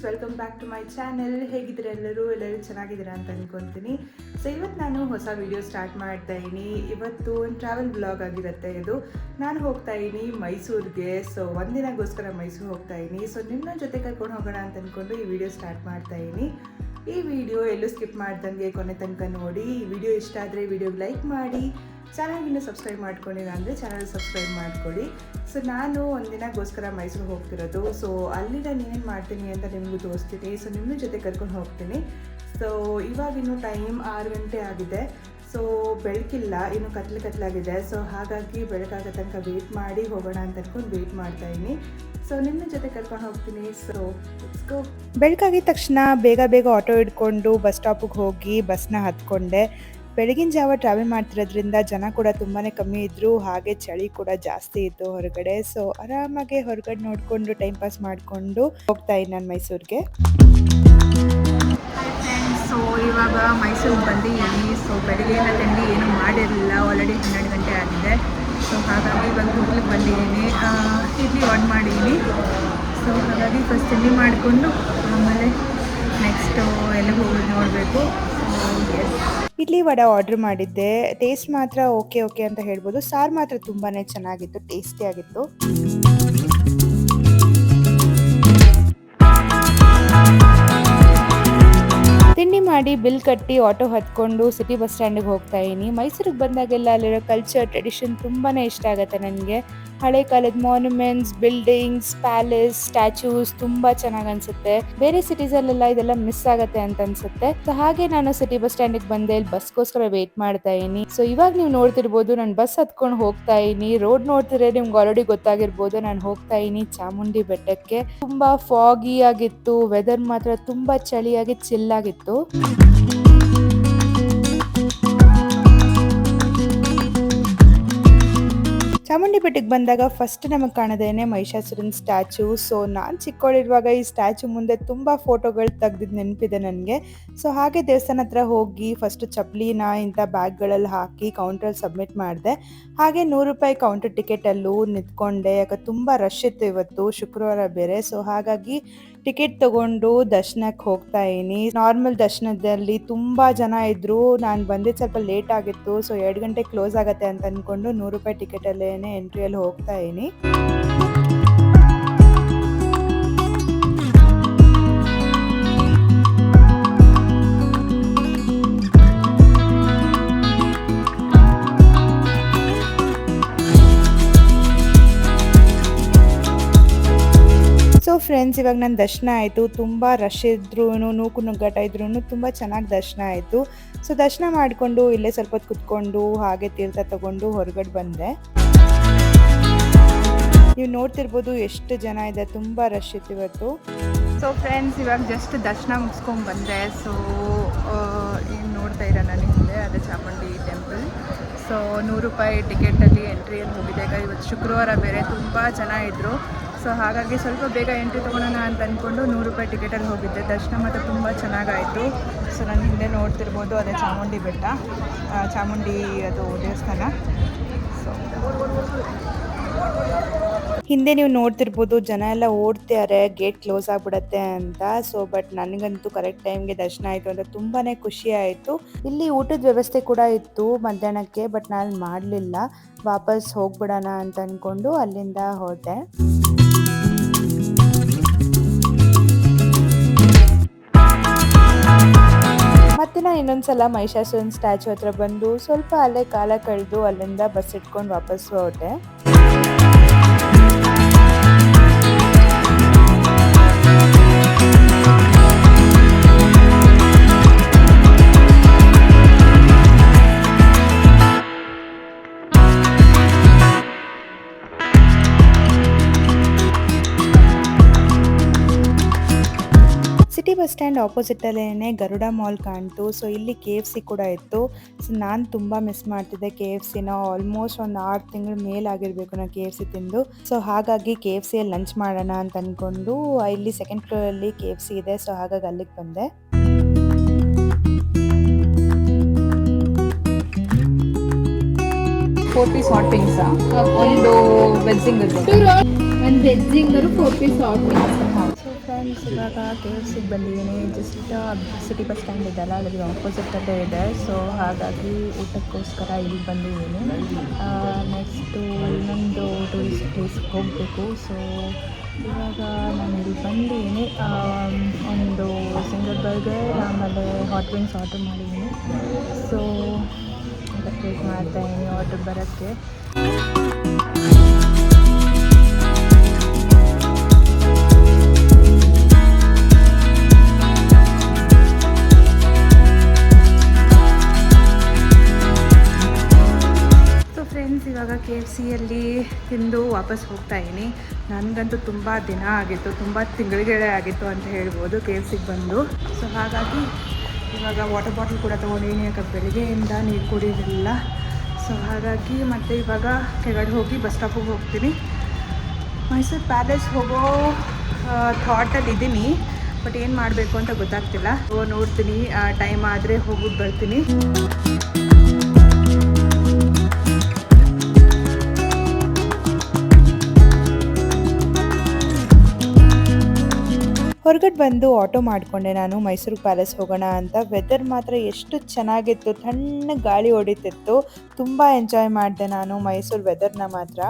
Welcome back to my channel. ಹೇಗಿದ್ದೀರಾ ಎಲ್ಲರೂ ಚೆನ್ನಾಗಿದ್ದೀರಾ ಅಂತ ಅಂದ್ಕೊಳ್ತೀನಿ. ಸೊ ಇವತ್ತು ನಾನು ಹೊಸ ವಿಡಿಯೋ ಸ್ಟಾರ್ಟ್ ಮಾಡ್ತಾ ಇದ್ದೀನಿ. ಇವತ್ತು ಒಂದು ಟ್ರಾವೆಲ್ ಬ್ಲಾಗ್ ಆಗಿರುತ್ತೆ ಇದು. ನಾನು ಹೋಗ್ತಾ ಇದ್ದೀನಿ ಮೈಸೂರಿಗೆ. ಸೊ ಒಂದಿನಗೋಸ್ಕರ ಮೈಸೂರು ಹೋಗ್ತಾ ಇದ್ದೀನಿ. ಸೊ ನಿಮ್ಮ ಜೊತೆ ಕರ್ಕೊಂಡು ಹೋಗೋಣ ಅಂತ ಅಂದ್ಕೊಂಡು ಈ ವಿಡಿಯೋ ಸ್ಟಾರ್ಟ್ ಮಾಡ್ತಾ ಇದ್ದೀನಿ. ಈ ವಿಡಿಯೋ ಎಲ್ಲೂ ಸ್ಕಿಪ್ ಮಾಡ್ದಂಗೆ ಕೊನೆ ತನಕ ನೋಡಿ. ಈ ವಿಡಿಯೋ ಇಷ್ಟ ಆದರೆ ವಿಡಿಯೋಗೆ ಲೈಕ್ ಮಾಡಿ. ಚಾನಲ್ಗಿನ್ನೂ ಸಬ್ಸ್ಕ್ರೈಬ್ ಮಾಡ್ಕೊಂಡಿಲ್ಲ ಅಂದರೆ ಚಾನಲ್ ಸಬ್ಸ್ಕ್ರೈಬ್ ಮಾಡ್ಕೊಳ್ಳಿ. ಸೊ ನಾನು ಒಂದಿನಗೋಸ್ಕರ ಮೈಸೂರು ಹೋಗ್ತಿರೋದು. ಸೊ ಅಲ್ಲಿ ನಾನು ಏನೇನು ಮಾಡ್ತೀನಿ ಅಂತ ನಿಮಗೂ ತೋರಿಸ್ತೀನಿ. ಸೊ ನಿಮ್ಮ ಜೊತೆ ಕರ್ಕೊಂಡು ಹೋಗ್ತೀನಿ. ಸೊ ಇವಾಗಿನ್ನೂ ಟೈಮ್ 6 ಗಂಟೆ ಆಗಿದೆ. ಸೊ ಬೆಳಕಿಲ್ಲ, ಇನ್ನು ಕತ್ಲಾಗಿದೆ. ಸೊ ಹಾಗಾಗಿ ಬೆಳಕಾಗೋ ತನಕ ವೆಯ್ಟ್ ಮಾಡಿ ಹೋಗೋಣ ಅಂತ ಅಂದ್ಕೊಂಡು ವೆಯ್ಟ್ ಮಾಡ್ತಾಯಿದ್ದೀನಿ. ಸೊ ನಿಮ್ಮ ಜೊತೆ ಕರ್ಕೊಂಡು ಹೋಗ್ತೀನಿ. So let's go. ಬೆಳಕಾಗಿದ ತಕ್ಷಣ ಬೇಗ ಆಟೋ ಹಿಡ್ಕೊಂಡು ಬಸ್ ಸ್ಟಾಪಿಗೆ ಹೋಗಿ ಬಸ್ನ ಹತ್ಕೊಂಡೆ. ಬೆಳಗಿನ ಜಾವ ಟ್ರಾವೆಲ್ ಮಾಡ್ತಿರೋದ್ರಿಂದ ಜನ ಕೂಡ ತುಂಬಾ ಕಮ್ಮಿ ಇದ್ದರು, ಹಾಗೆ ಚಳಿ ಕೂಡ ಜಾಸ್ತಿ ಇತ್ತು ಹೊರಗಡೆ. ಸೊ ಆರಾಮಾಗಿ ಹೊರಗಡೆ ನೋಡಿಕೊಂಡು ಟೈಮ್ ಪಾಸ್ ಮಾಡಿಕೊಂಡು ಹೋಗ್ತಾ ಇದ್ದೀನಿ ನಾನು ಮೈಸೂರಿಗೆ. ಹಾಯ್ ಫ್ರೆಂಡ್ಸ್, ಸೊ ಇವಾಗ ಮೈಸೂರಿಗೆ ಬಂದಿದ್ದೀನಿ. ಸೊ ಬೆಳಗ್ಗೆನ ತಿಂಡಿ ಏನೂ ಮಾಡಿರಲಿಲ್ಲ, ಆಲ್ರೆಡಿ 12 ಗಂಟೆ ಆಗಿದೆ. ಸೊ ಹಾಗಾಗಿ ಇವಾಗ ಹೋಗ್ಲಿಕ್ಕೆ ಬಂದಿದ್ದೀನಿ. ಇಡ್ಲಿ ಆರ್ಡರ್ ಮಾಡಿದ್ದೀನಿ. ಸೊ ಹಾಗಾಗಿ ಫಸ್ಟ್ ತಿಂಡಿ ಮಾಡಿಕೊಂಡು ಆಮೇಲೆ ನೆಕ್ಸ್ಟು ಎಲ್ಲ ಹೋಗಿ ನೋಡಬೇಕು. ಇಡ್ಲಿ ವಡೆ ಆರ್ಡ್ರ್ ಮಾಡಿದ್ದೆ. ಟೇಸ್ಟ್ ಮಾತ್ರ ಓಕೆ ಅಂತ ಹೇಳ್ಬೋದು. ಸಾರು ಮಾತ್ರ ತುಂಬಾ ಚೆನ್ನಾಗಿತ್ತು, ಟೇಸ್ಟಿಯಾಗಿತ್ತು. ತಿಂಡಿ ಮಾಡಿ ಬಿಲ್ ಕಟ್ಟಿ ಆಟೋ ಹತ್ಕೊಂಡು ಸಿಟಿ ಬಸ್ ಸ್ಟ್ಯಾಂಡಿಗೆ ಹೋಗ್ತಾ ಇದ್ದೀನಿ. ಮೈಸೂರಿಗೆ ಬಂದಾಗೆಲ್ಲ ಅಲ್ಲಿರೋ ಕಲ್ಚರ್ ಟ್ರೆಡಿಷನ್ ತುಂಬಾ ಇಷ್ಟ ಆಗುತ್ತೆ ನನಗೆ. ಹಳೆ ಕಾಲದ ಮಾನ್ಯುಮೆಂಟ್ಸ್, ಬಿಲ್ಡಿಂಗ್ಸ್, ಪ್ಯಾಲೇಸ್, ಸ್ಟ್ಯಾಚ್ಯೂಸ್ ತುಂಬ ಚೆನ್ನಾಗಿ ಅನ್ಸುತ್ತೆ. ಬೇರೆ ಸಿಟೀಸಲ್ಲೆಲ್ಲ ಇದೆಲ್ಲ ಮಿಸ್ ಆಗುತ್ತೆ ಅಂತ ಅನ್ಸುತ್ತೆ. ಸೊ ಹಾಗೆ ನಾನು ಸಿಟಿ ಬಸ್ ಸ್ಟ್ಯಾಂಡಿಗೆ ಬಂದೆ. ಇಲ್ಲಿ ಬಸ್ಗೋಸ್ಕರ ವೇಟ್ ಮಾಡ್ತಾ ಇದ್ದೀನಿ. ಸೊ ಇವಾಗ ನೀವು ನೋಡ್ತಿರ್ಬೋದು, ನಾನು ಬಸ್ ಹತ್ಕೊಂಡು ಹೋಗ್ತಾ ಇದ್ದೀನಿ. ರೋಡ್ ನೋಡ್ತಿದ್ರೆ ನಿಮ್ಗೆ ಆಲ್ರೆಡಿ ಗೊತ್ತಾಗಿರ್ಬೋದು, ನಾನು ಹೋಗ್ತಾ ಇದ್ದೀನಿ ಚಾಮುಂಡಿ ಬೆಟ್ಟಕ್ಕೆ. ತುಂಬಾ ಫಾಗಿ ಆಗಿತ್ತು, ವೆದರ್ ಮಾತ್ರ ತುಂಬಾ ಚಳಿಯಾಗಿ ಚಿಲ್ಲಾಗಿತ್ತು. ಚಾಮುಂಡಿ ಬೆಟ್ಟಕ್ಕೆ ಬಂದಾಗ ಫಸ್ಟ್ ನಮಗೆ ಕಾಣೋದೇನೆ ಮಹಿಷಾಸುರನ ಸ್ಟ್ಯಾಚು. ಸೊ ನಾನು ಚಿಕ್ಕವಳಿರುವಾಗ ಈ ಸ್ಟ್ಯಾಚು ಮುಂದೆ ತುಂಬ ಫೋಟೋಗಳು ತೆಗ್ದಿದ್ದು ನೆನಪಿದೆ ನನಗೆ. ಸೊ ಹಾಗೆ ದೇವಸ್ಥಾನ ಹತ್ರ ಹೋಗಿ ಫಸ್ಟು ಚಪ್ಪಲಿನ ಇಂಥ ಬ್ಯಾಗ್ಗಳಲ್ಲಿ ಹಾಕಿ ಕೌಂಟ್ರಲ್ಲಿ ಸಬ್ಮಿಟ್ ಮಾಡಿದೆ. ಹಾಗೆ 100 ರೂಪಾಯಿ ಕೌಂಟರ್ ಟಿಕೆಟಲ್ಲೂ ನಿಂತ್ಕೊಂಡೆ. ಯಾಕೆ ತುಂಬ ರಶ್ ಇತ್ತು, ಇವತ್ತು ಶುಕ್ರವಾರ ಬೇರೆ. ಸೊ ಹಾಗಾಗಿ ಟಿಕೆಟ್ ತಗೊಂಡು ದರ್ಶನಕ್ಕೆ ಹೋಗ್ತಾ ಇದ್ದೀನಿ. ನಾರ್ಮಲ್ ದರ್ಶನದಲ್ಲಿ ತುಂಬ ಜನ ಇದ್ರು. ನಾನು ಬಂದಿದ್ದು ಸ್ವಲ್ಪ ಲೇಟ್ ಆಗಿತ್ತು. ಸೊ 2 ಗಂಟೆ ಕ್ಲೋಸ್ ಆಗುತ್ತೆ ಅಂತ ಅಂದ್ಕೊಂಡು 100 ರೂಪಾಯಿ ಟಿಕೆಟಲ್ಲೇನೆ ಎಂಟ್ರಿಯಲ್ಲಿ ಹೋಗ್ತಾ ಇದ್ದೀನಿ. ಸೊ ಫ್ರೆಂಡ್ಸ್, ಇವಾಗ ನನ್ನ ದರ್ಶನ ಆಯಿತು. ತುಂಬ ರಶ್ ಇದ್ರೂ, ನೂಕು ನುಗ್ಗಾಟ ಇದ್ರೂ ತುಂಬ ಚೆನ್ನಾಗಿ ದರ್ಶನ ಆಯಿತು. ಸೊ ದರ್ಶನ ಮಾಡಿಕೊಂಡು ಇಲ್ಲೇ ಸ್ವಲ್ಪ ಹೊತ್ತು ಕುತ್ಕೊಂಡು ಹಾಗೆ ತೀರ್ಥ ತಗೊಂಡು ಹೊರಗಡೆ ಬಂದೆ. ನೀವು ನೋಡ್ತಿರ್ಬೋದು ಎಷ್ಟು ಜನ ಇದೆ, ತುಂಬ ರಶ್ ಇತ್ತು ಇವತ್ತು. ಸೊ ಫ್ರೆಂಡ್ಸ್, ಇವಾಗ ಜಸ್ಟ್ ದರ್ಶನ ಮುಗಿಸ್ಕೊಂಡು ಬಂದೆ. ಸೊ ಏನು ನೋಡ್ತಾ ಇರೋ ನಾನು ಹಿಂದೆ ಅದೇ ಚಾಮುಂಡಿ ಟೆಂಪಲ್. ಸೊ 100 ರೂಪಾಯಿ ಟಿಕೆಟಲ್ಲಿ ಎಂಟ್ರಿಯಲ್ಲಿ ಹೋಗಿದೆ. ಇವತ್ತು ಶುಕ್ರವಾರ ಬೇರೆ, ತುಂಬ ಜನ ಇದ್ದರು. ಸೊ ಹಾಗಾಗಿ ಸ್ವಲ್ಪ ಬೇಗ ಎಂಟ್ರಿ ತೊಗೊಳೋಣ ಅಂತ ಅಂದ್ಕೊಂಡು 100 ರೂಪಾಯಿ ಟಿಕೆಟಲ್ಲಿ ಹೋಗಿದ್ದೆ. ದರ್ಶನ ಮಾತ್ರ ತುಂಬ ಚೆನ್ನಾಗಾಯಿತು. ಸೊ ನಾನು ಹಿಂದೆ ನೋಡ್ತಿರ್ಬೋದು ಅದೇ ಚಾಮುಂಡಿ ಬೆಟ್ಟ, ಚಾಮುಂಡಿ ಅದು ದೇವಸ್ಥಾನ. ಸೊ ಹಿಂದೆ ನೀವು ನೋಡ್ತಿರ್ಬೋದು ಜನ ಎಲ್ಲ ಓಡ್ತಾರೆ, ಗೇಟ್ ಕ್ಲೋಸ್ ಆಗಿಬಿಡತ್ತೆ ಅಂತ. ಸೊ ಬಟ್ ನನಗಂತೂ ಕರೆಕ್ಟ್ ಟೈಮ್ಗೆ ದರ್ಶನ ಆಯಿತು ಅಂತ ತುಂಬಾ ಖುಷಿ ಆಯಿತು. ಇಲ್ಲಿ ಊಟದ ವ್ಯವಸ್ಥೆ ಕೂಡ ಇತ್ತು ಮಧ್ಯಾಹ್ನಕ್ಕೆ, ಬಟ್ ನಾನು ಮಾಡಲಿಲ್ಲ. ವಾಪಸ್ ಹೋಗ್ಬಿಡೋಣ ಅಂತ ಅಂದ್ಕೊಂಡು ಅಲ್ಲಿಂದ ಹೊರಟೆ. ಮತ್ತೆ ನಾನು ಇನ್ನೊಂದ್ಸಲ ಮಹಿಷಾಸುರನ ಸ್ಟ್ಯಾಚು ಹತ್ರ ಬಂದು ಸ್ವಲ್ಪ ಅಲ್ಲೇ ಕಾಲ ಕಳೆದು ಅಲ್ಲಿಂದ ಬಸ್ ಇಟ್ಕೊಂಡು ವಾಪಸ್ ಹೊರಟೆ. ಸಿಟಿ ಬಸ್ ಸ್ಟ್ಯಾಂಡ್ ಆಪೋಸಿಟಲ್ಲೇ ಗರುಡ ಮಾಲ್ ಕಾಣ್ತು. ಸೊ ಇಲ್ಲಿ KFC ಕೂಡ ಇತ್ತು. ಸೊ ನಾನು ತುಂಬ ಮಿಸ್ ಮಾಡ್ತಿದ್ದೆ KFCನ. ಆಲ್ಮೋಸ್ಟ್ ಒಂದು 6 ತಿಂಗಳ ಮೇಲಾಗಿರಬೇಕು ನಾನು KFC ತಿಂದು. ಸೊ ಹಾಗಾಗಿ KFCಯಲ್ಲಿ ಲಂಚ್ ಮಾಡೋಣ ಅಂತ ಅಂದ್ಕೊಂಡು ಇಲ್ಲಿ 2nd ಫ್ಲೋರಲ್ಲಿ KFC ಇದೆ. ಸೊ ಹಾಗಾಗಿ ಅಲ್ಲಿಗೆ ಬಂದೆ. $4 ಪೀಸ್ ಹಾಟ್ ವಿಂಗ್ಸ್, ಒಂದು ವೆಜ್ ಸಿಂಗರ್, ಒಂದು veg zinger 4 piece hot wings. So friends, friends, ಇವಾಗ KFCಗೆ ಬಂದಿದ್ದೀನಿ. ಜಸ್ಟ್ ಸಿಟಿ ಬಸ್ ಸ್ಟ್ಯಾಂಡ್ ಇದೆಯಲ್ಲ, ಅದರಲ್ಲಿ ಆಪೋಸಿಟಲ್ಲೇ ಇದೆ. ಸೊ ಹಾಗಾಗಿ ಊಟಕ್ಕೋಸ್ಕರ ಇಲ್ಲಿ ಬಂದಿದ್ದೀನಿ. ನೆಕ್ಸ್ಟು ಇನ್ನೊಂದು ಟೂರಿಸ್ಟ್ ಪ್ಲೇಸ್ಗೆ ಹೋಗಬೇಕು. ಸೊ ಇವಾಗ ನಾನು ಇಲ್ಲಿ ಬಂದಿದ್ದೀನಿ. ಒಂದು ಸಿಂಗಲ್ ಬರ್ಗರ್ ಆಮೇಲೆ ಹಾಟ್ ವಿಂಗ್ಸ್ ಆರ್ಡ್ರ್ ಮಾಡಿದ್ದೀನಿ. ಸೊ ಅದಕ್ಕೆ ವೇಟ್ ಮಾಡ್ತಾಯಿದ್ದೀನಿ ಆರ್ಡ್ರ್ ಬರೋಕ್ಕೆ. ಇವಾಗ KFCಯಲ್ಲಿ ತಿಂದು ವಾಪಸ್ ಹೋಗ್ತಾ ಇದ್ದೀನಿ. ನನಗಂತೂ ತುಂಬ ದಿನ ಆಗಿತ್ತು, ತುಂಬ ತಿಂಗಳಿಗೆ ಆಗಿತ್ತು ಅಂತ ಹೇಳ್ಬೋದು KFCಗೆ ಬಂದು. ಸೊ ಹಾಗಾಗಿ ಇವಾಗ ವಾಟರ್ ಬಾಟಲ್ ಕೂಡ ತೊಗೊಂಡಿದ್ದೀನಿ, ಯಾಕೆ ಬೆಳಿಗ್ಗೆಯಿಂದ ನೀರು ಕುಡಿಯೋದಿಲ್ಲ. ಸೊ ಹಾಗಾಗಿ ಮತ್ತೆ ಇವಾಗ ಕೆಳಗಡೆ ಹೋಗಿ ಬಸ್ ಸ್ಟಾಪಿಗೆ ಹೋಗ್ತೀನಿ. ಮೈಸೂರು ಪ್ಯಾಲೇಸ್ ಹೋಗೋ ಥಾಟಲ್ಲಿ ಇದ್ದೀನಿ, ಬಟ್ ಏನು ಮಾಡಬೇಕು ಅಂತ ಗೊತ್ತಾಗ್ತಿಲ್ಲ. ನೋಡ್ತೀನಿ, ಟೈಮ್ ಆದರೆ ಹೋಗ್ಬಿಟ್ಟು ಬರ್ತೀನಿ. ಹೊರಗಡೆ ಬಂದು ಆಟೋ ಮಾಡಿಕೊಂಡೆ ನಾನು ಮೈಸೂರು ಪ್ಯಾಲೇಸ್ ಹೋಗೋಣ ಅಂತ. ವೆದರ್ ಮಾತ್ರ ಎಷ್ಟು ಚೆನ್ನಾಗಿತ್ತು, ತಣ್ಣಗೆ ಗಾಳಿ ಹೊಡಿತಿತ್ತು. ತುಂಬ ಎಂಜಾಯ್ ಮಾಡಿದೆ ನಾನು ಮೈಸೂರು ವೆದರ್ನ ಮಾತ್ರ.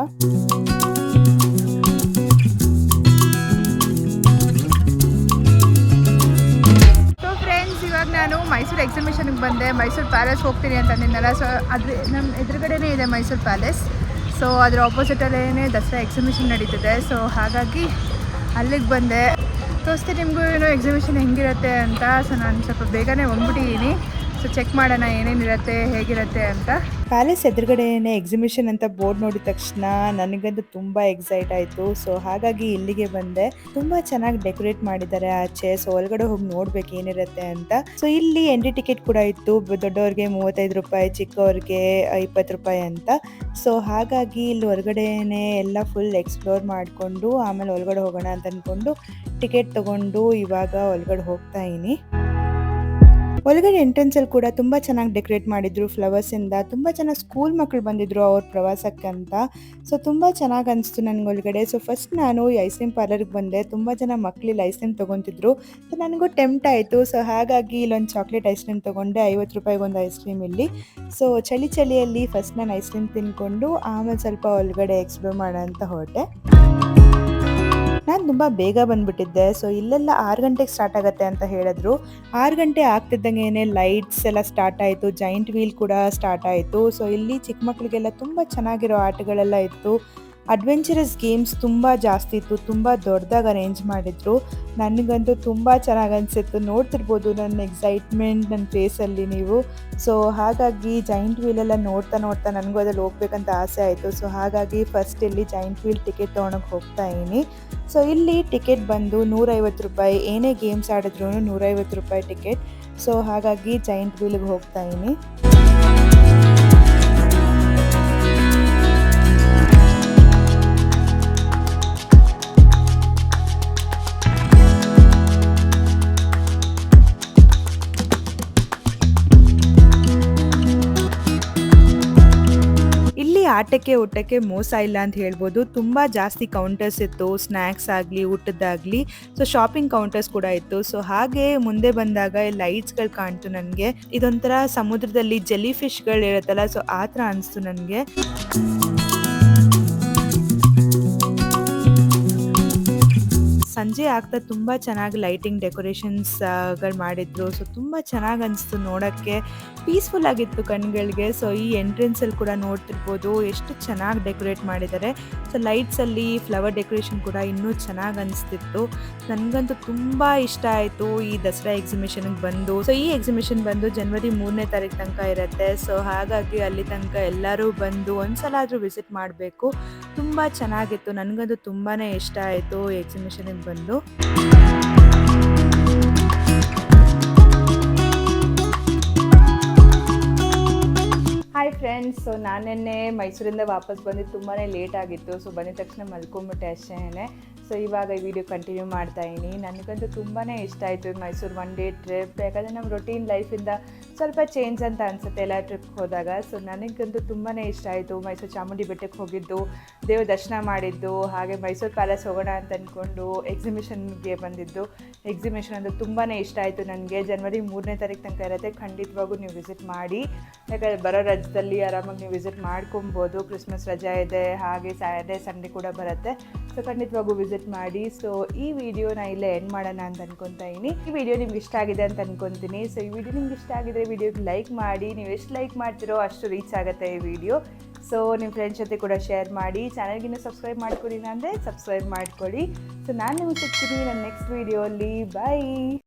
ಸೊ ಫ್ರೆಂಡ್ಸ್, ಇವಾಗ ನಾನು ಮೈಸೂರು ಎಕ್ಸಿಬಿಷನ್ಗೆ ಬಂದೆ. ಮೈಸೂರು ಪ್ಯಾಲೇಸ್ ಹೋಗ್ತೀನಿ ಅಂತ ಅಂದಿದ್ದೆನಲ್ಲ, ಸೊ ಅದ್ರ ನಮ್ಮ ಎದುರುಗಡೆನೇ ಇದೆ ಮೈಸೂರು ಪ್ಯಾಲೇಸ್. ಸೊ ಅದರ ಆಪೋಸಿಟಲ್ಲೇ ದಸರಾ ಎಕ್ಸಿಬಿಷನ್ ನಡೀತಿದೆ. ಸೊ ಹಾಗಾಗಿ ಅಲ್ಲಿಗೆ ಬಂದೆ. ತೋರಿಸ್ತೀನಿ ನಿಮಗೂ ಏನೋ ಎಕ್ಸಿಬಿಷನ್ ಹೆಂಗಿರುತ್ತೆ ಅಂತ. ಸೊ ನಾನು ಸ್ವಲ್ಪ ಬೇಗನೆ ಬಂದ್ಬಿಟ್ಟಿದ್ದೀನಿ. ಸೊ ಚೆಕ್ ಮಾಡೋಣ ಏನೇನಿರುತ್ತೆ, ಹೇಗಿರುತ್ತೆ ಅಂತ. ಪ್ಯಾಲೇಸ್ ಎದುರುಗಡೆನೇ ಎಕ್ಸಿಬಿಷನ್ ಅಂತ ಬೋರ್ಡ್ ನೋಡಿದ ತಕ್ಷಣ ನನಗಂತೂ ತುಂಬ ಎಕ್ಸೈಟ್ ಆಯಿತು. ಸೊ ಹಾಗಾಗಿ ಇಲ್ಲಿಗೆ ಬಂದೆ. ತುಂಬ ಚೆನ್ನಾಗಿ ಡೆಕೋರೇಟ್ ಮಾಡಿದ್ದಾರೆ ಆಚೆ. ಸೊ ಒಳಗಡೆ ಹೋಗಿ ನೋಡ್ಬೇಕು ಏನಿರುತ್ತೆ ಅಂತ. ಸೊ ಇಲ್ಲಿ ಎಂಟ್ರಿ ಟಿಕೆಟ್ ಕೂಡ ಇತ್ತು. ದೊಡ್ಡವ್ರಿಗೆ 35 ರೂಪಾಯಿ, ಚಿಕ್ಕವ್ರಿಗೆ 20 ರೂಪಾಯಿ ಅಂತ. ಸೊ ಹಾಗಾಗಿ ಇಲ್ಲಿ ಹೊರಗಡೆನೇ ಎಲ್ಲ ಫುಲ್ ಎಕ್ಸ್ಪ್ಲೋರ್ ಮಾಡಿಕೊಂಡು ಆಮೇಲೆ ಒಳಗಡೆ ಹೋಗೋಣ ಅಂತ ಅಂದ್ಕೊಂಡು ಟಿಕೆಟ್ ತೊಗೊಂಡು ಇವಾಗ ಒಳಗಡೆ ಹೋಗ್ತಾ ಇದ್ದೀನಿ. ಒಳಗಡೆ ಎಂಟ್ರೆನ್ಸಲ್ಲಿ ಕೂಡ ತುಂಬ ಚೆನ್ನಾಗಿ ಡೆಕೋರೇಟ್ ಮಾಡಿದ್ರು ಫ್ಲವರ್ಸಿಂದ. ತುಂಬ ಚೆನ್ನಾಗಿ ಸ್ಕೂಲ್ ಮಕ್ಕಳು ಬಂದಿದ್ರು ಅವ್ರ ಪ್ರವಾಸಕ್ಕೆ ಅಂತ. ಸೊ ತುಂಬ ಚೆನ್ನಾಗಿ ಅನಿಸ್ತು ನನಗೆ ಒಳಗಡೆ. ಸೊ ಫಸ್ಟ್ ನಾನು ಈ ಐಸ್ ಕ್ರೀಮ್ ಪಾರ್ಲರ್ಗೆ ಬಂದೆ. ತುಂಬ ಜನ ಮಕ್ಕಳಿಲ್ಲಿ ಐಸ್ ಕ್ರೀಮ್ ತೊಗೊತಿದ್ರು. ಸೊ ನನಗೂ ಟೆಂಪ್ಟ್ ಆಯಿತು. ಸೊ ಹಾಗಾಗಿ ಇಲ್ಲೊಂದು ಚಾಕ್ಲೇಟ್ ಐಸ್ ಕ್ರೀಮ್ ತೊಗೊಂಡೆ. 50 ರೂಪಾಯಿಗೆ ಒಂದು ಐಸ್ ಕ್ರೀಮ್ ಇಲ್ಲಿ. ಸೊ ಚಳಿಯಲ್ಲಿ ಫಸ್ಟ್ ನಾನು ಐಸ್ ಕ್ರೀಮ್ ತಿಂದ್ಕೊಂಡು ಆಮೇಲೆ ಸ್ವಲ್ಪ ಒಳಗಡೆ ಎಕ್ಸ್ಪ್ಲೋರ್ ಮಾಡೋಣ ಅಂತ ಹೊರಟೆ. ನಾನು ತುಂಬ ಬೇಗ ಬಂದುಬಿಟ್ಟಿದ್ದೆ. ಸೊ ಇಲ್ಲೆಲ್ಲ 6 ಗಂಟೆಗೆ ಸ್ಟಾರ್ಟ್ ಆಗುತ್ತೆ ಅಂತ ಹೇಳಿದ್ರು. 6 ಗಂಟೆ ಆಗ್ತಿದ್ದಂಗೆ ಲೈಟ್ಸ್ ಎಲ್ಲ ಸ್ಟಾರ್ಟ್ ಆಯಿತು, ಜೈಂಟ್ ವೀಲ್ ಕೂಡ ಸ್ಟಾರ್ಟ್ ಆಯಿತು. ಸೊ ಇಲ್ಲಿ ಚಿಕ್ಕ ಮಕ್ಕಳಿಗೆಲ್ಲ ತುಂಬ ಚೆನ್ನಾಗಿರೋ ಆಟಗಳೆಲ್ಲ ಇತ್ತು. ಅಡ್ವೆಂಚರಸ್ ಗೇಮ್ಸ್ ತುಂಬ ಜಾಸ್ತಿ ಇತ್ತು, ತುಂಬ ದೊಡ್ಡದಾಗಿ ಅರೇಂಜ್ ಮಾಡಿದ್ರು. ನನಗಂತೂ ತುಂಬ ಚೆನ್ನಾಗಿ ಅನಿಸಿತ್ತು. ನೋಡ್ತಿರ್ಬೋದು ನನ್ನ ಎಕ್ಸೈಟ್ಮೆಂಟ್ ನನ್ನ ಫೇಸಲ್ಲಿ ನೀವು. ಸೊ ಹಾಗಾಗಿ ಜೈಂಟ್ ವೀಲೆಲ್ಲ ನೋಡ್ತಾ ನನಗೂ ಅದ್ರಲ್ಲಿ ಹೋಗ್ಬೇಕಂತ ಆಸೆ ಆಯಿತು. ಸೊ ಹಾಗಾಗಿ ಫಸ್ಟ್ ಇಲ್ಲಿ ಜೈಂಟ್ ವೀಲ್ ಟಿಕೆಟ್ ತೊಗೊಳಕ್ಕೆ ಹೋಗ್ತಾ ಇದ್ದೀನಿ. ಸೊ ಇಲ್ಲಿ ಟಿಕೆಟ್ ಬಂದು 150 ರೂಪಾಯಿ. ಏನೇ ಗೇಮ್ಸ್ ಆಡಿದ್ರು 150 ರೂಪಾಯಿ ಟಿಕೆಟ್. ಸೊ ಹಾಗಾಗಿ ಜೈಂಟ್ ವೀಲಿಗೆ ಹೋಗ್ತಾ ಇದ್ದೀನಿ. ಆಟಕ್ಕೆ ಊಟಕ್ಕೆ ಮೋಸ ಇಲ್ಲ ಅಂತ ಹೇಳ್ಬೋದು. ತುಂಬ ಜಾಸ್ತಿ ಕೌಂಟರ್ಸ್ ಇತ್ತು, ಸ್ನ್ಯಾಕ್ಸ್ ಆಗಲಿ ಊಟದ್ದಾಗಲಿ. ಸೊ ಶಾಪಿಂಗ್ ಕೌಂಟರ್ಸ್ ಕೂಡ ಇತ್ತು. ಸೊ ಹಾಗೆ ಮುಂದೆ ಬಂದಾಗ ಲೈಟ್ಸ್ಗಳು ಕಾಣ್ತು ನನಗೆ. ಇದೊಂಥರ ಸಮುದ್ರದಲ್ಲಿ ಜೆಲ್ಲಿ ಫಿಶ್ಗಳು ಇರುತ್ತಲ್ಲ, ಸೊ ಆ ಥರ ಅನಿಸ್ತು ನನಗೆ. ಸಂಜೆ ಆಗ್ತಾ ತುಂಬ ಚೆನ್ನಾಗಿ ಲೈಟಿಂಗ್ ಡೆಕೋರೇಷನ್ಸ್ಗಳು ಮಾಡಿದ್ರು. ಸೊ ತುಂಬ ಚೆನ್ನಾಗಿ ಅನಿಸ್ತು ನೋಡೋಕ್ಕೆ, ಪೀಸ್ಫುಲ್ ಆಗಿತ್ತು ಕಣ್ಗಳಿಗೆ. ಸೊ ಈ ಎಂಟ್ರೆನ್ಸಲ್ಲಿ ಕೂಡ ನೋಡ್ತಿರ್ಬೋದು ಎಷ್ಟು ಚೆನ್ನಾಗಿ ಡೆಕೋರೇಟ್ ಮಾಡಿದ್ದಾರೆ. ಸೊ ಲೈಟ್ಸಲ್ಲಿ ಫ್ಲವರ್ ಡೆಕೋರೇಷನ್ ಕೂಡ ಇನ್ನೂ ಚೆನ್ನಾಗಿ ಅನಿಸ್ತಿತ್ತು. ನನಗಂತೂ ತುಂಬ ಇಷ್ಟ ಆಯಿತು ಈ ದಸರಾ ಎಕ್ಸಿಬಿಷನ್ಗೆ ಬಂದು. ಸೊ ಈ ಎಕ್ಸಿಬಿಷನ್ ಬಂದು ಜನವರಿ 3ನೇ ತಾರೀಕು ತನಕ ಇರುತ್ತೆ. ಸೊ ಹಾಗಾಗಿ ಅಲ್ಲಿ ತನಕ ಎಲ್ಲರೂ ಬಂದು ಒಂದ್ಸಲ ಆದರೂ ವಿಸಿಟ್ ಮಾಡಬೇಕು. ತುಂಬ ಚೆನ್ನಾಗಿತ್ತು. ನನಗಂತೂ ತುಂಬಾ ಇಷ್ಟ ಆಯಿತು ಎಕ್ಸಿಬಿಷನ್ಗೆ ಬಂದು. ಹಾಯ್ ಫ್ರೆಂಡ್ಸ್, ಸೊ ನಾನೆನ್ನೆ ಮೈಸೂರಿಂದ ವಾಪಸ್ ಬಂದಿದ್ದು ತುಂಬಾ ಲೇಟ್ ಆಗಿತ್ತು. ಸೊ ಬಂದಿದ ತಕ್ಷಣ ಮಲ್ಕೊಂಬಿಟ್ಟೆ ಅಷ್ಟೇ. ಸೊ ಇವಾಗ ಈ ವಿಡಿಯೋ ಕಂಟಿನ್ಯೂ ಮಾಡ್ತಾಯಿದ್ದೀನಿ. ನನಗಂತೂ ತುಂಬಾ ಇಷ್ಟ ಆಯಿತು ಮೈಸೂರು ಒನ್ ಡೇ ಟ್ರಿಪ್. ಯಾಕಂದರೆ ನಮ್ಮ ರೊಟೀನ್ ಲೈಫಿಂದ ಸ್ವಲ್ಪ ಚೇಂಜ್ ಅಂತ ಅನಿಸುತ್ತೆ ಎಲ್ಲ ಟ್ರಿಪ್ಗೆ ಹೋದಾಗ. ಸೊ ನನಗಂತೂ ತುಂಬಾ ಇಷ್ಟ ಆಯಿತು. ಮೈಸೂರು ಚಾಮುಂಡಿ ಬೆಟ್ಟಕ್ಕೆ ಹೋಗಿದ್ದು, ದೇವ್ರ ದರ್ಶನ ಮಾಡಿದ್ದು, ಹಾಗೆ ಮೈಸೂರು ಪ್ಯಾಲೇಸ್ ಹೋಗೋಣ ಅಂತ ಅಂದ್ಕೊಂಡು ಎಕ್ಸಿಬಿಷನ್ಗೆ ಬಂದಿದ್ದು. ಎಕ್ಸಿಬಿಷನ್ ಅಂದರೆ ತುಂಬಾ ಇಷ್ಟ ಆಯಿತು ನನಗೆ. ಜನವರಿ 3ನೇ ತಾರೀಕು ತನಕ ಇರುತ್ತೆ, ಖಂಡಿತವಾಗೂ ನೀವು ವಿಸಿಟ್ ಮಾಡಿ. ಯಾಕಂದರೆ ಬರೋ ರಜದಲ್ಲಿ ಆರಾಮಾಗಿ ನೀವು ವಿಸಿಟ್ ಮಾಡ್ಕೊಬೋದು. ಕ್ರಿಸ್ಮಸ್ ರಜೆ ಇದೆ, ಹಾಗೆ ಸ್ಯಾಟರ್ಡೆ ಸಂಡೇ ಕೂಡ ಬರುತ್ತೆ. ಸೊ ಖಂಡಿತವಾಗೂ ವಿಸಿಟ್ ಮಾಡಿ. ಸೊ ಈ ವಿಡಿಯೋನ ಇಲ್ಲೇ ಎಂಡ್ ಮಾಡೋಣ ಅಂತ ಅನ್ಕೊತಾ ಇದ್ದೀನಿ. ಈ ವಿಡಿಯೋ ನಿಮ್ಗೆ ಇಷ್ಟ ಆಗಿದೆ ಅಂತ ಅನ್ಕೊತೀನಿ. ಸೊ ಈ ವಿಡಿಯೋ ನಿಮ್ಗೆ ಇಷ್ಟ ಆಗಿದ್ರೆ ವಿಡಿಯೋಗೆ ಲೈಕ್ ಮಾಡಿ. ನೀವು ಎಷ್ಟು ಲೈಕ್ ಮಾಡ್ತೀರೋ ಅಷ್ಟು ರೀಚ್ ಆಗುತ್ತೆ ಈ ವಿಡಿಯೋ. ಸೊ ನಿಮ್ಮ ಫ್ರೆಂಡ್ಸ್ ಜೊತೆ ಕೂಡ ಶೇರ್ ಮಾಡಿ. ಚಾನಲ್ಗಿನ್ನೂ ಸಬ್ಸ್ಕ್ರೈಬ್ ಮಾಡ್ಕೊಳ್ಳಿ ಅಂದರೆ ಸಬ್ಸ್ಕ್ರೈಬ್ ಮಾಡ್ಕೊಳ್ಳಿ. ಸೊ ನಾನು ನಿಮಗೆ ಸಿಗ್ತೀನಿ ನನ್ನ ನೆಕ್ಸ್ಟ್ ವಿಡಿಯೋಲಿ. ಬಾಯ್.